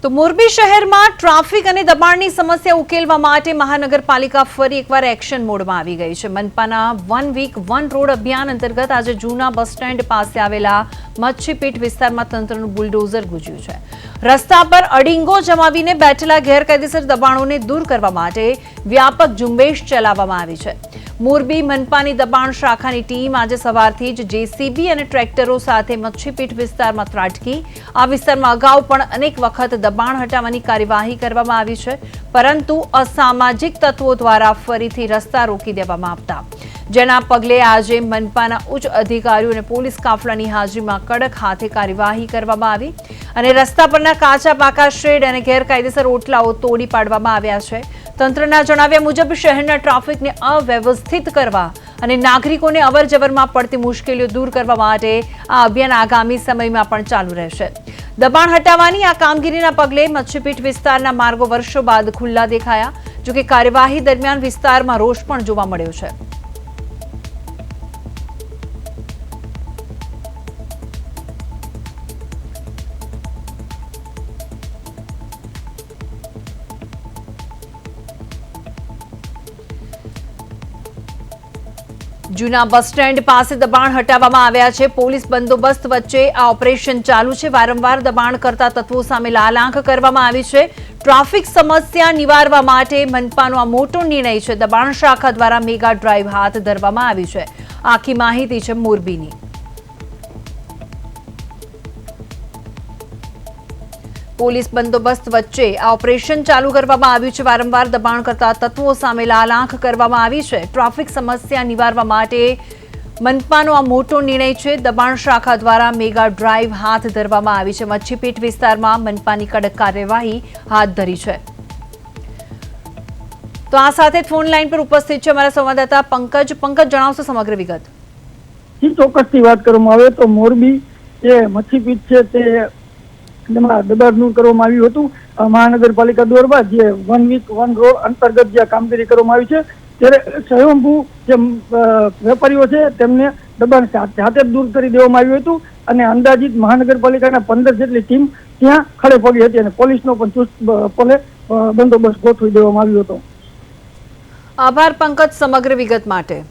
તો મોરબી શહેરમાં ટ્રાફિક અને દબાણની સમસ્યા ઉકેલવા માટે મહાનગરપાલિકા ફરી એકવાર એક્શન મોડમાં આવી ગઈ છે। મનપાના 1 વીક 1 રોડ અભિયાન અંતર્ગત આજે જૂના બસ સ્ટેન્ડ પાસે આવેલા મચ્છીપીઠ વિસ્તારમાં તંત્રનું બુલડોઝર ગુજ્યું છે। રસ્તા પર અડીંગો જમાવીને બેઠેલા ગેરકાયદેસર દબાણોને દૂર કરવા માટે વ્યાપક ઝુંબેશ ચલાવવામાં આવી છે। મોરબી મનપાની દબાણ શાખાની ટીમ આજે સવારથી જ જેસીબી અને ટ્રેક્ટરો સાથે મચ્છીપીઠ વિસ્તારમાં ત્રાટકી। આ વિસ્તારમાં અગાઉ પણ અનેક વખત દબાણ હટાવવાની કાર્યવાહી કરવામાં આવી છે, પરંતુ અસામાજિક તત્વો દ્વારા ફરીથી રસ્તા રોકી દેવામાં આવતા જેના પગલે આજે મનપાના ઉચ્ચ અધિકારીઓ અને પોલીસ કાફલાની હાજરીમાં કડક હાથે કાર્યવાહી કરવામાં આવી અને રસ્તા પરના કાચા પાકા શેડ અને ગેરકાયદેસર ઓટલાઓ તોડી પાડવામાં આવ્યા છે। તંત્રના જણાવ્યા મુજબ શહેરના ટ્રાફિકને અવ્યવસ્થિત કરવા અને નાગરિકોને અવરજવરમાં પડતી મુશ્કેલીઓ દૂર કરવા માટે આ અભિયાન આગામી સમયમાં પણ ચાલુ રહેશે। દબાણ હટાવવાની આ કામગીરીના પગલે મચ્છીપીઠ વિસ્તારના માર્ગો વર્ષો બાદ ખુલ્લા દેખાયા, જોકે કાર્યવાહી દરમિયાન વિસ્તારમાં રોષ પણ જોવા મળ્યો છે। જૂના બસ સ્ટેન્ડ પાસે દબાણ હટાવવામાં આવ્યા છે। પોલીસ બંદોબસ્ત વચ્ચે આ ઓપરેશન ચાલુ છે। વારંવાર દબાણ કરતા તત્વો સામે લાલાંક કરવામાં આવી છે। ટ્રાફિક સમસ્યા નિવારવા માટે મનપાનો આ મોટો નિર્ણય છે। દબાણ શાખા દ્વારા મેગા ડ્રાઈવ હાથ ધરવામાં આવી છે। આખી માહિતી છે મોરબીની। પોલીસ બંદોબસ્ત વચ્ચે આ ઓપરેશન ચાલુ કરવામાં આવ્યું છે। વારંવાર દબાણ કરતા તત્વો સામે લાલાંક કરવામાં આવી છે। ટ્રાફિક સમસ્યા નિવારવા માટે મનપાનો આ મોટો નિર્ણય છે। દબાણ શાખા દ્વારા મેગા ડ્રાઈવ હાથ ધરવામાં આવી છે। મચ્છીપીઠ વિસ્તારમાં મનપાની કડક કાર્યવાહી હાથ ધરી છે। તો આ સાથે ફોન લાઈન પર ઉપસ્થિત છે અમારા સંવાદદાતા પંકજ। પંકજ, જણાવશો સમગ્ર વિગત? ચોક્કસથી વાત કરવામાં આવે તો મોરબી જે મચ્છીપીઠ છે તે દબાણ દૂર કરવામાં આવ્યું હતું મહાનગરપાલિકા દ્વારા, જે 1 વીક 1 રોડ અંતર્ગત જે કામગીરી કરવામાં આવી છે। ત્યારે સ્વયંભૂ જે વેપારીઓ છે તેમને દબાણ જાતે દૂર કરી દેવામાં આવ્યું હતું અને અંદાજિત મહાનગરપાલિકાના 15 જેટલી ટીમ ત્યાં ખડે પડી હતી અને પોલીસનો પણ ચુસ્ત બંદોબસ્ત ગોઠવી દેવામાં આવ્યો હતો। આભાર પંકજ સમગ્ર વિગત માટે।